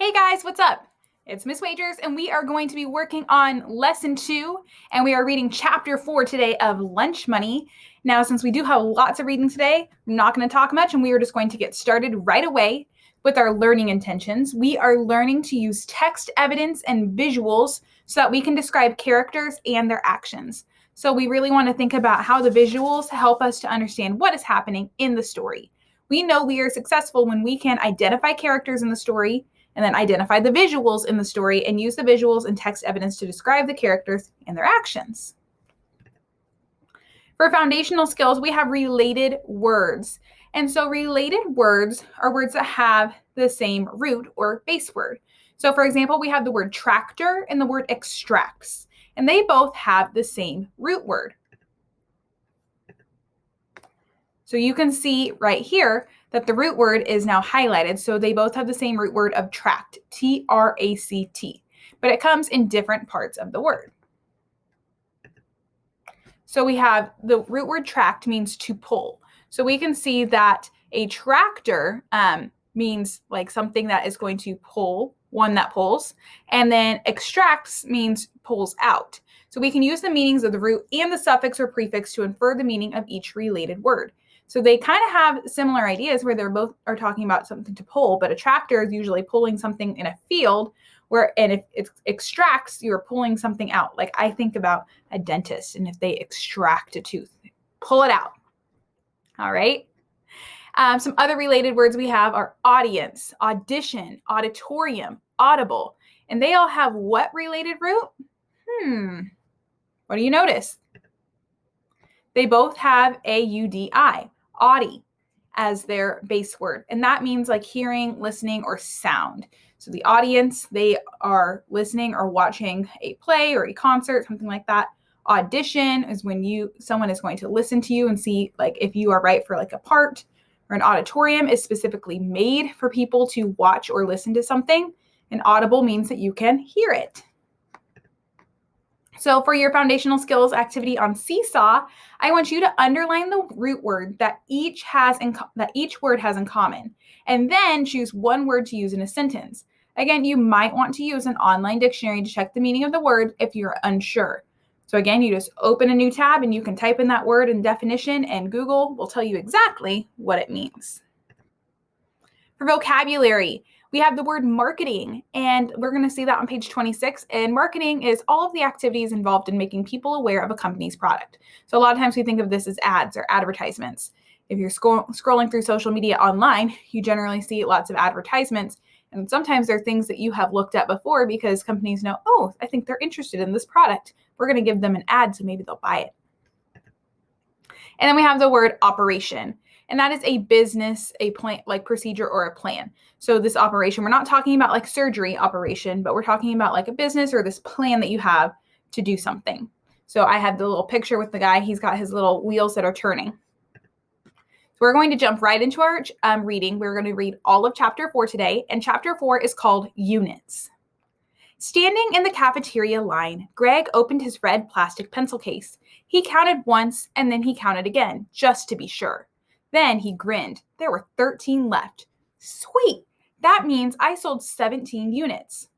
Hey guys, what's up? It's Miss Wagers, and we are going to be working on lesson 2, and we are reading chapter 4 today of Lunch Money. Now, since we do have lots of reading today, I'm not going to talk much, and we are just going to get started right away with our learning intentions. We are learning to use text evidence and visuals so that we can describe characters and their actions. So we really want to think about how the visuals help us to understand what is happening in the story. We know we are successful when we can identify characters in the story and then identify the visuals in the story and use the visuals and text evidence to describe the characters and their actions. For foundational skills, we have related words. And so related words are words that have the same root or base word. So for example, we have the word tractor and the word extracts, and they both have the same root word. So you can see right here that the root word is now highlighted. So they both have the same root word of tract, T-R-A-C-T, but it comes in different parts of the word. So we have the root word tract means to pull. So we can see that a tractor means like something that is going to pull, one that pulls, and then extracts means pulls out. So we can use the meanings of the root and the suffix or prefix to infer the meaning of each related word. So they kind of have similar ideas where they're both are talking about something to pull, but a tractor is usually pulling something in a field and if it extracts, you're pulling something out. Like I think about a dentist, and if they extract a tooth, pull it out. All right. Some other related words we have are audience, audition, auditorium, audible, and they all have what related root? What do you notice? They both have A-U-D-I, audi, as their base word. And that means like hearing, listening, or sound. So the audience, they are listening or watching a play or a concert, something like that. Audition is when someone is going to listen to you and see like if you are right for like a part. Or an auditorium is specifically made for people to watch or listen to something. And audible means that you can hear it. So for your foundational skills activity on Seesaw, I want you to underline the root word that each word has in common, and then choose one word to use in a sentence. Again, you might want to use an online dictionary to check the meaning of the word if you're unsure. So again, you just open a new tab and you can type in that word and definition, and Google will tell you exactly what it means. For vocabulary, we have the word marketing, and we're going to see that on page 26. And marketing is all of the activities involved in making people aware of a company's product. So a lot of times we think of this as ads or advertisements. If you're scrolling through social media online, you generally see lots of advertisements. And sometimes they're things that you have looked at before because companies know, oh, I think they're interested in this product. We're going to give them an ad, so maybe they'll buy it. And then we have the word operation. And that is a business, a plan, like procedure or a plan. So this operation, we're not talking about like surgery operation, but we're talking about like a business or this plan that you have to do something. So I have the little picture with the guy. He's got his little wheels that are turning. So we're going to jump right into our reading. We're going to read all of chapter 4 today. And chapter 4 is called Units. Standing in the cafeteria line, Greg opened his red plastic pencil case. He counted once and then he counted again, just to be sure. Then he grinned. There were 13 left. Sweet! That means I sold 17 units.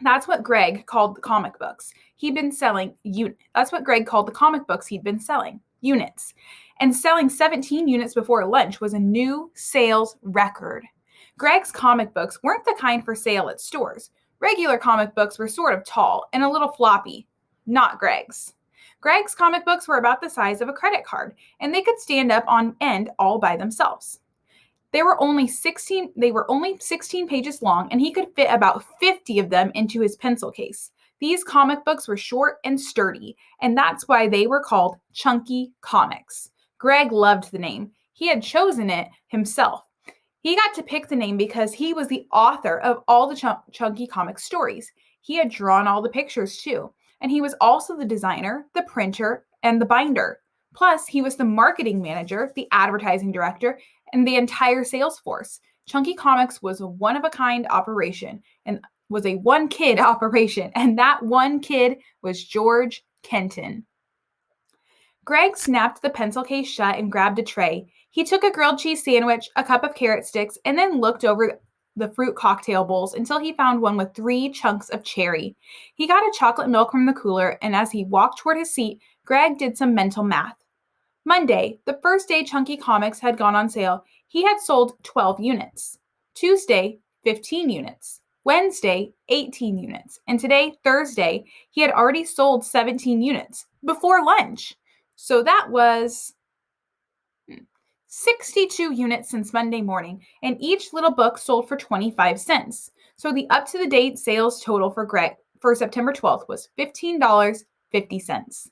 That's what Greg called the comic books. He'd been selling units. That's what Greg called the comic books he'd been selling, units. And selling 17 units before lunch was a new sales record. Greg's comic books weren't the kind for sale at stores. Regular comic books were sort of tall and a little floppy. Not Greg's. Greg's comic books were about the size of a credit card, and they could stand up on end all by themselves. They were only 16 pages long, and he could fit about 50 of them into his pencil case. These comic books were short and sturdy, and that's why they were called Chunky Comics. Greg loved the name. He had chosen it himself. He got to pick the name because he was the author of all the Chunky Comics stories. He had drawn all the pictures too. And he was also the designer, the printer, and the binder. Plus, he was the marketing manager, the advertising director, and the entire sales force. Chunky Comics was a one-of-a-kind operation and was a one-kid operation, and that one kid was George Kenton. Greg snapped the pencil case shut and grabbed a tray. He took a grilled cheese sandwich, a cup of carrot sticks, and then looked over the fruit cocktail bowls until he found one with 3 chunks of cherry. He got a chocolate milk from the cooler, and as he walked toward his seat, Greg did some mental math. Monday, the first day Chunky Comics had gone on sale, he had sold 12 units. Tuesday, 15 units. Wednesday, 18 units. And today, Thursday, he had already sold 17 units before lunch. So that was 62 units since Monday morning, and each little book sold for 25 cents. So the up-to-the-date sales total for Greg for September 12th was $15.50.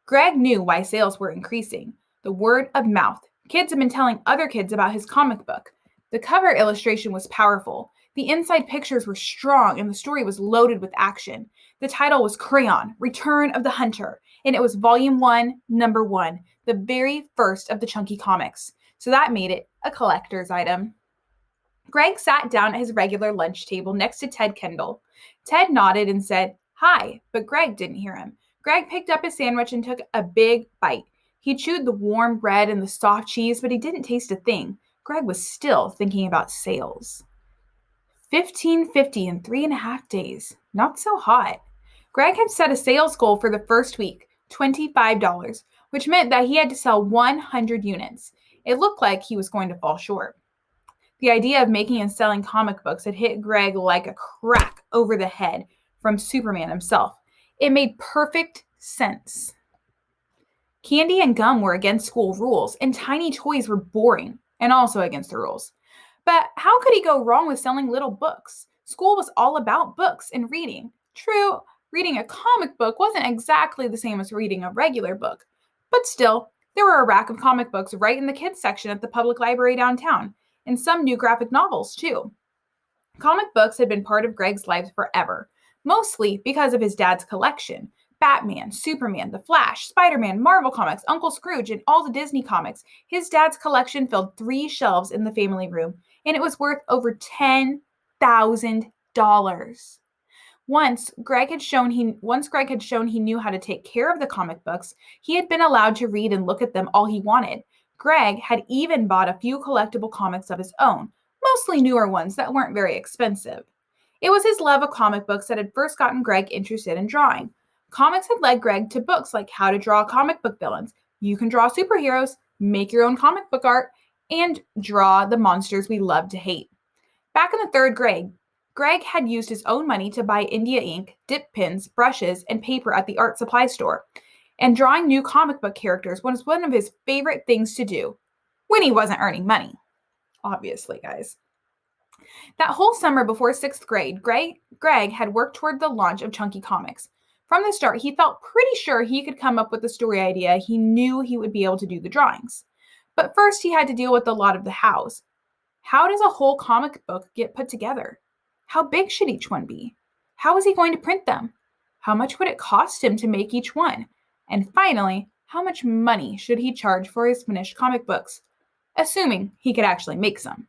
Greg knew why sales were increasing. The word of mouth. Kids had been telling other kids about his comic book. The cover illustration was powerful. The inside pictures were strong, and the story was loaded with action. The title was Crayon, Return of the Hunter, and it was Volume 1, Number 1, the very first of the Chunky Comics. So that made it a collector's item. Greg sat down at his regular lunch table next to Ted Kendall. Ted nodded and said, "Hi," but Greg didn't hear him. Greg picked up his sandwich and took a big bite. He chewed the warm bread and the soft cheese, but he didn't taste a thing. Greg was still thinking about sales. $15.50 in 3.5 days. Not so hot. Greg had set a sales goal for the first week, $25, which meant that he had to sell 100 units. It looked like he was going to fall short. The idea of making and selling comic books had hit Greg like a crack over the head from Superman himself. It made perfect sense. Candy and gum were against school rules, and tiny toys were boring and also against the rules. But how could he go wrong with selling little books? School was all about books and reading. True, reading a comic book wasn't exactly the same as reading a regular book. But still, there were a rack of comic books right in the kids section at the public library downtown, and some new graphic novels, too. Comic books had been part of Greg's life forever, mostly because of his dad's collection. Batman, Superman, The Flash, Spider-Man, Marvel Comics, Uncle Scrooge, and all the Disney comics. His dad's collection filled 3 shelves in the family room, and it was worth over $10,000. Once Greg had shown he knew how to take care of the comic books, he had been allowed to read and look at them all he wanted. Greg had even bought a few collectible comics of his own, mostly newer ones that weren't very expensive. It was his love of comic books that had first gotten Greg interested in drawing. Comics had led Greg to books like How to Draw Comic Book Villains, You Can Draw Superheroes, Make Your Own Comic Book Art, and Draw the Monsters We Love to Hate. Back in the 3rd grade, Greg had used his own money to buy India ink, dip pens, brushes, and paper at the art supply store. And drawing new comic book characters was one of his favorite things to do when he wasn't earning money. Obviously, guys. That whole summer before 6th grade, Greg had worked toward the launch of Chunky Comics. From the start, he felt pretty sure he could come up with the story idea. He knew he would be able to do the drawings. But first, he had to deal with a lot of the hows. How does a whole comic book get put together? How big should each one be? How is he going to print them? How much would it cost him to make each one? And finally, how much money should he charge for his finished comic books? Assuming he could actually make some.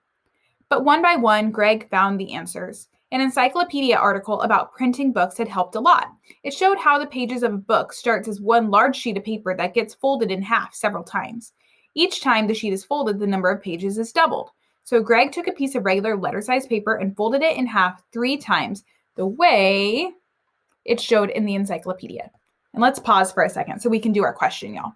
But one by one, Greg found the answers. An encyclopedia article about printing books had helped a lot. It showed how the pages of a book starts as one large sheet of paper that gets folded in half several times. Each time the sheet is folded, the number of pages is doubled. So Greg took a piece of regular letter-sized paper and folded it in half 3 times, the way it showed in the encyclopedia. And let's pause for a second so we can do our question, y'all.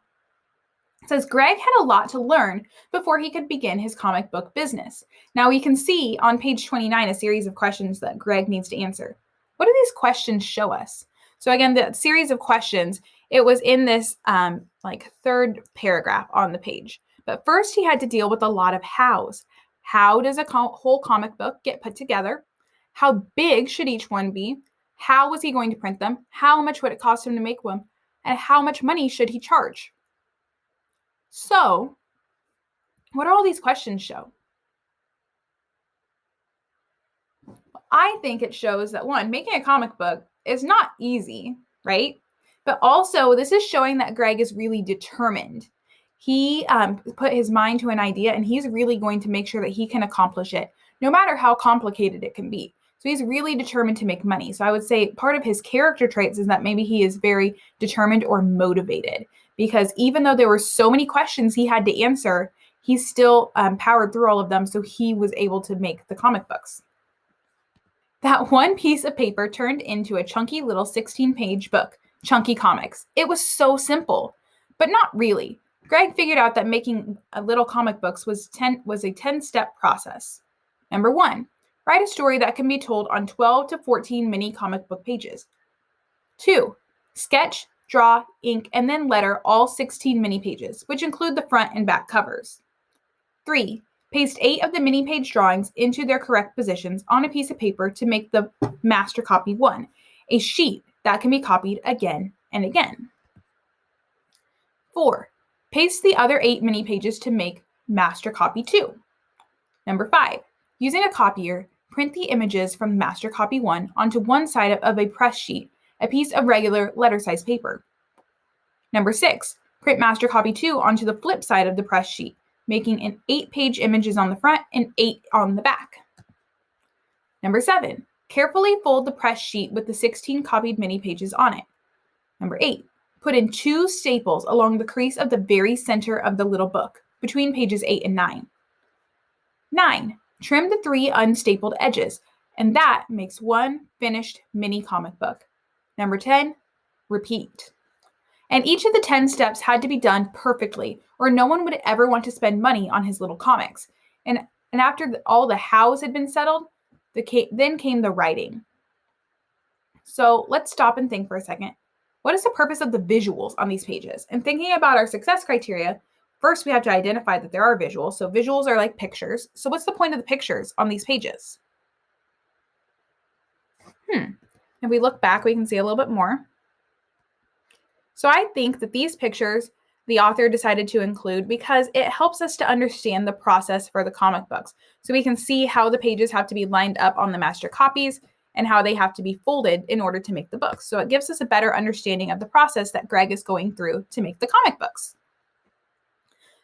It says Greg had a lot to learn before he could begin his comic book business. Now we can see on page 29 a series of questions that Greg needs to answer. What do these questions show us? So again, the series of questions, it was in this 3rd paragraph on the page. But first he had to deal with a lot of hows. How does a whole comic book get put together? How big should each one be? How was he going to print them? How much would it cost him to make one? And how much money should he charge? So, what do all these questions show? I think it shows that, one, making a comic book is not easy, right? But also, this is showing that Greg is really determined. He put his mind to an idea, and he's really going to make sure that he can accomplish it, no matter how complicated it can be. So he's really determined to make money. So I would say part of his character traits is that maybe he is very determined or motivated. Because even though there were so many questions he had to answer, he still powered through all of them, so he was able to make the comic books. That one piece of paper turned into a chunky little 16-page book, Chunky Comics. It was so simple, but not really. Greg figured out that making little comic books was a 10-step process. Number 1, write a story that can be told on 12 to 14 mini comic book pages. 2, sketch, draw, ink, and then letter all 16 mini pages, which include the front and back covers. 3, paste 8 of the mini page drawings into their correct positions on a piece of paper to make the master copy 1, a sheet that can be copied again and again. 4, paste the other 8 mini pages to make master copy 2. Number 5, using a copier, print the images from master copy 1 onto one side of a press sheet, a piece of regular letter-size paper. Number 6, print master copy 2 onto the flip side of the press sheet, making an 8-page images on the front and 8 on the back. Number 7, carefully fold the press sheet with the 16 copied mini pages on it. Number 8, put in 2 staples along the crease of the very center of the little book, between pages 8 and 9. 9, trim the 3 unstapled edges, and that makes one finished mini comic book. Number 10, repeat. And each of the 10 steps had to be done perfectly, or no one would ever want to spend money on his little comics. And after all the hows had been settled, then came the writing. So let's stop and think for a second. What is the purpose of the visuals on these pages? And thinking about our success criteria, first we have to identify that there are visuals. So visuals are like pictures. So what's the point of the pictures on these pages? If we look back, we can see a little bit more. So I think that these pictures the author decided to include because it helps us to understand the process for the comic books. So we can see how the pages have to be lined up on the master copies and how they have to be folded in order to make the books. So it gives us a better understanding of the process that Greg is going through to make the comic books.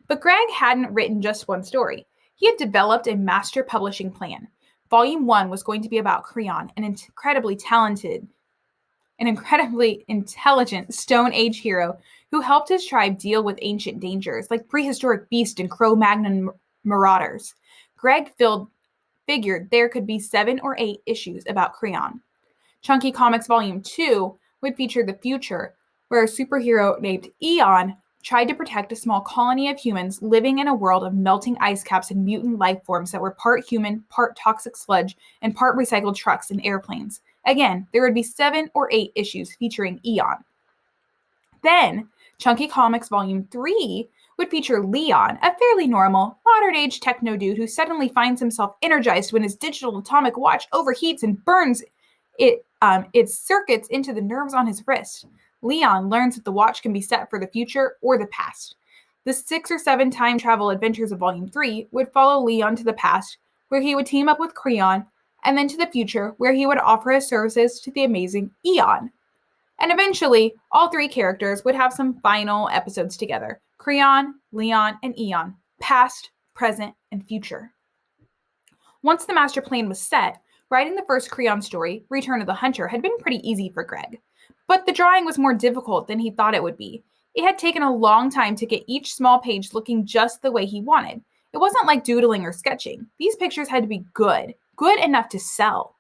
But Greg hadn't written just one story. He had developed a master publishing plan. Volume 1 was going to be about Creon, an incredibly intelligent Stone Age hero who helped his tribe deal with ancient dangers like prehistoric beasts and Cro-Magnon marauders. Greg figured there could be 7 or 8 issues about Creon. Chunky Comics Volume 2 would feature the future, where a superhero named Eon tried to protect a small colony of humans living in a world of melting ice caps and mutant life forms that were part human, part toxic sludge, and part recycled trucks and airplanes. Again, there would be 7 or 8 issues featuring Eon. Then, Chunky Comics Volume 3 would feature Leon, a fairly normal, modern-age techno dude who suddenly finds himself energized when his digital atomic watch overheats and burns its circuits into the nerves on his wrist. Leon learns that the watch can be set for the future or the past. The 6 or 7 time travel adventures of Volume 3 would follow Leon to the past, where he would team up with Creon, and then to the future, where he would offer his services to the amazing Eon. And eventually, all 3 characters would have some final episodes together. Creon, Leon, and Eon. Past, present, and future. Once the master plan was set, writing the first Creon story, Return of the Hunter, had been pretty easy for Greg. But the drawing was more difficult than he thought it would be. It had taken a long time to get each small page looking just the way he wanted. It wasn't like doodling or sketching. These pictures had to be good enough to sell.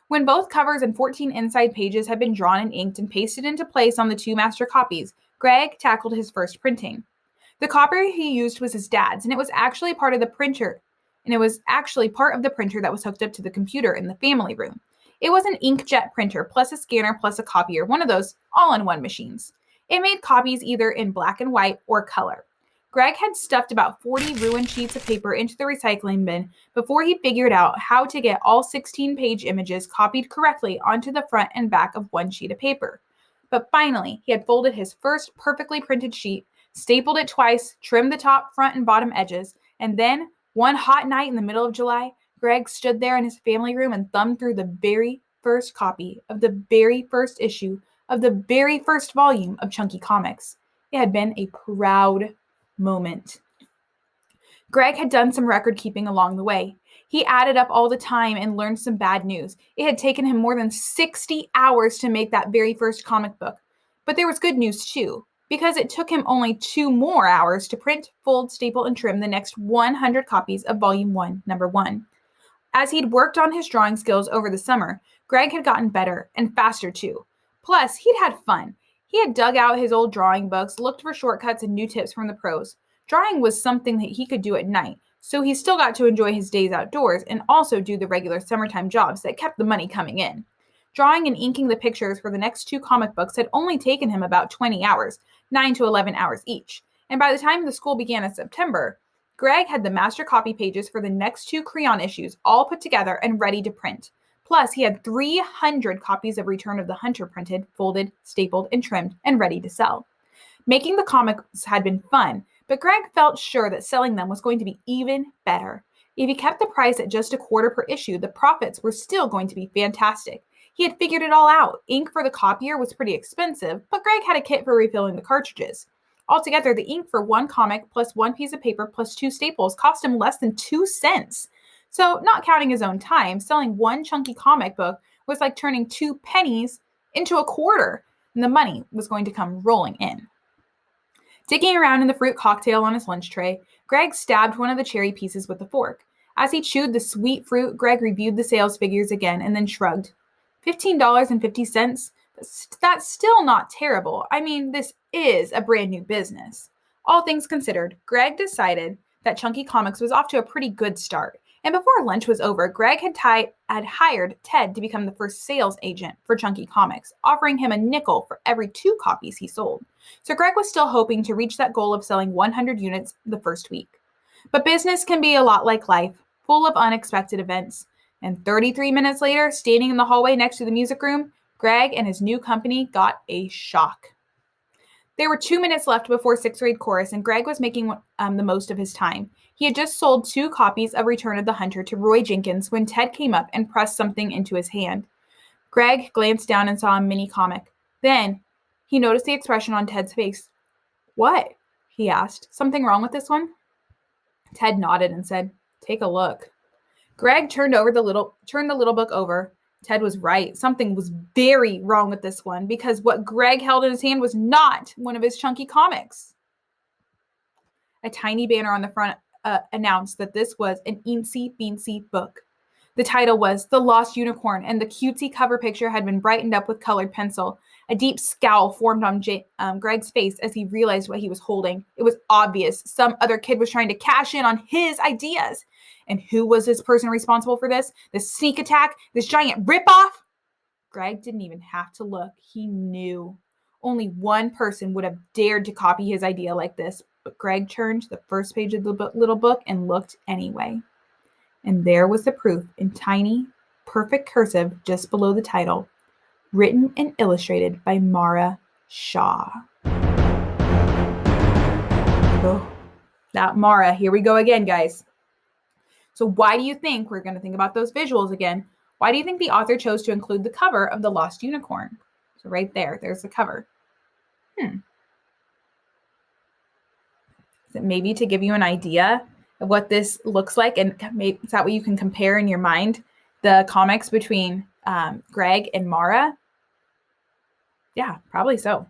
When both covers and 14 inside pages had been drawn and inked and pasted into place on the 2 master copies, Greg tackled his first printing. The copier he used was his dad's, and it was actually part of the printer that was hooked up to the computer in the family room. It was an inkjet printer plus a scanner plus a copier, one of those all-in-one machines. It made copies either in black and white or color. Greg had stuffed about 40 ruined sheets of paper into the recycling bin before he figured out how to get all 16-page images copied correctly onto the front and back of one sheet of paper. But finally, he had folded his first perfectly printed sheet, stapled it twice, trimmed the top, front, and bottom edges, and then, one hot night in the middle of July, Greg stood there in his family room and thumbed through the very first copy of the very first issue of the very first volume of Chunky Comics. It had been a proud moment. Greg had done some record keeping along the way. He added up all the time and learned some bad news. It had taken him more than 60 hours to make that very first comic book. But there was good news too. because it took him only 2 more hours to print, fold, staple, and trim the next 100 copies of Volume 1, Number 1. As he'd worked on his drawing skills over the summer, Greg had gotten better and faster too. Plus, he'd had fun. He had dug out his old drawing books, looked for shortcuts and new tips from the pros. Drawing was something that he could do at night, so he still got to enjoy his days outdoors and also do the regular summertime jobs that kept the money coming in. Drawing and inking the pictures for the next 2 comic books had only taken him about 20 hours, 9 to 11 hours each. And by the time the school began in September, Greg had the master copy pages for the next 2 crayon issues all put together and ready to print. Plus, he had 300 copies of Return of the Hunter printed, folded, stapled, and trimmed, and ready to sell. Making the comics had been fun, but Greg felt sure that selling them was going to be even better. If he kept the price at just $0.25 per issue, the profits were still going to be fantastic. He had figured it all out. Ink for the copier was pretty expensive, but Greg had a kit for refilling the cartridges. Altogether, the ink for 1 comic plus 1 piece of paper plus 2 staples cost him less than 2 cents. So, not counting his own time, selling 1 chunky comic book was like turning 2 pennies into a quarter, and the money was going to come rolling in. Digging around in the fruit cocktail on his lunch tray, Greg stabbed one of the cherry pieces with a fork. As he chewed the sweet fruit, Greg reviewed the sales figures again and then shrugged. $15.50? That's still not terrible. I mean, this is a brand new business. All things considered, Greg decided that Chunky Comics was off to a pretty good start. And before lunch was over, Greg had hired Ted to become the first sales agent for Chunky Comics, offering him a nickel for every 2 copies he sold. So Greg was still hoping to reach that goal of selling 100 units the first week. But business can be a lot like life, full of unexpected events. And 33 minutes later, standing in the hallway next to the music room, Greg and his new company got a shock. There were 2 minutes left before 6th grade chorus, and Greg was making the most of his time. He had just sold 2 copies of Return of the Hunter to Roy Jenkins when Ted came up and pressed something into his hand. Greg glanced down and saw a mini comic. Then he noticed the expression on Ted's face. "What?" he asked. "Something wrong with this one?" Ted nodded and said, "Take a look." Greg turned the little book over. Ted was right. Something was very wrong with this one because what Greg held in his hand was not one of his Chunky Comics. A tiny banner on the front announced that this was an eensy beensy book. The title was The Lost Unicorn, and the cutesy cover picture had been brightened up with colored pencil. A deep scowl formed on Greg's face as he realized what he was holding. It was obvious some other kid was trying to cash in on his ideas. And who was this person responsible for this? This sneak attack? This giant ripoff? Greg didn't even have to look. He knew. Only one person would have dared to copy his idea like this, but Greg turned to the first page of the little book and looked anyway. And there was the proof in tiny, perfect cursive just below the title, written and illustrated by Mara Shaw. Oh, that Mara. Here we go again, guys. So why do you think, we're going to think about those visuals again, why do you think the author chose to include the cover of The Lost Unicorn? So right there's the cover. Is it maybe to give you an idea of what this looks like? And maybe, is that what you can compare in your mind? The comics between Greg and Mara? Yeah, probably so.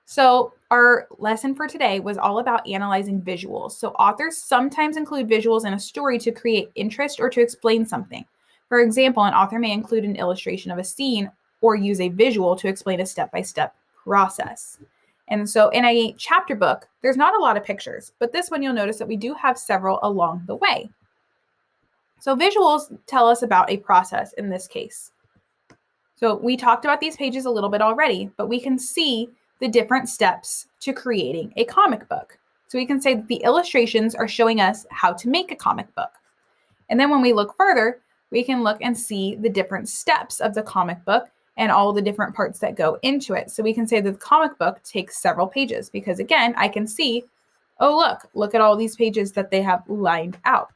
So our lesson for today was all about analyzing visuals. So authors sometimes include visuals in a story to create interest or to explain something. For example, an author may include an illustration of a scene or use a visual to explain a step-by-step process. And so in a chapter book, there's not a lot of pictures, but this one you'll notice that we do have several along the way. So visuals tell us about a process in this case. So we talked about these pages a little bit already, but we can see the different steps to creating a comic book. So we can say that the illustrations are showing us how to make a comic book. And then when we look further, we can look and see the different steps of the comic book and all the different parts that go into it. So we can say that the comic book takes several pages because again, I can see, oh, look at all these pages that they have lined out.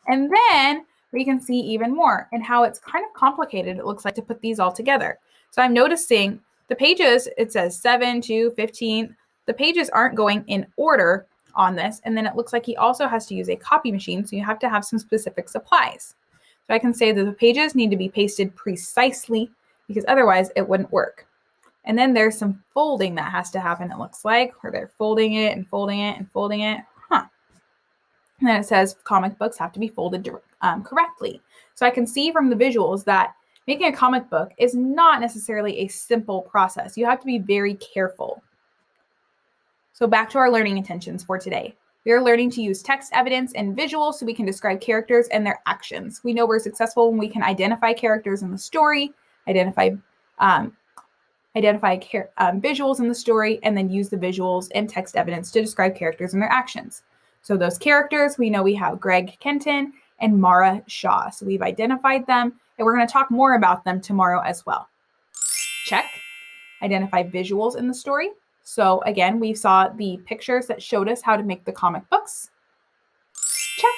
And then we can see even more and how it's kind of complicated, it looks like, to put these all together. So I'm noticing the pages, it says 7 to 15. The pages aren't going in order on this. And then it looks like he also has to use a copy machine. So you have to have some specific supplies. So I can say that the pages need to be pasted precisely because otherwise it wouldn't work. And then there's some folding that has to happen, it looks like, where they're folding it and folding it and folding it. And then it says comic books have to be folded correctly. So I can see from the visuals that making a comic book is not necessarily a simple process. You have to be very careful. So back to our learning intentions for today. We are learning to use text evidence and visuals so we can describe characters and their actions. We know we're successful when we can identify characters in the story, identify visuals in the story, and then use the visuals and text evidence to describe characters and their actions. So those characters, we know we have Greg Kenton and Mara Shaw. So we've identified them, and we're going to talk more about them tomorrow as well. Check. Identify visuals in the story. So again, we saw the pictures that showed us how to make the comic books. Check.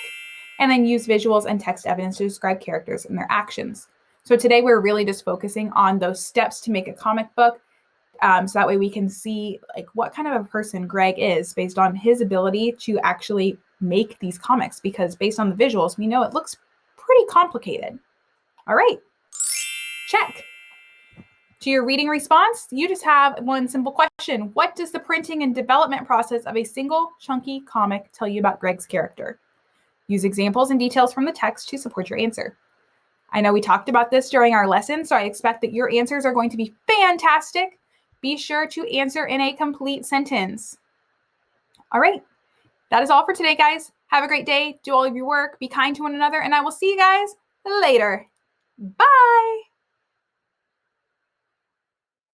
And then use visuals and text evidence to describe characters and their actions. So today we're really just focusing on those steps to make a comic book. So that way we can see like what kind of a person Greg is based on his ability to actually make these comics, because based on the visuals, we know it looks pretty complicated. All right. Check. To your reading response, you just have one simple question. What does the printing and development process of a single chunky comic tell you about Greg's character? Use examples and details from the text to support your answer. I know we talked about this during our lesson, so I expect that your answers are going to be fantastic. Be sure to answer in a complete sentence. All right, that is all for today, guys. Have a great day. Do all of your work. Be kind to one another, and I will see you guys later. Bye.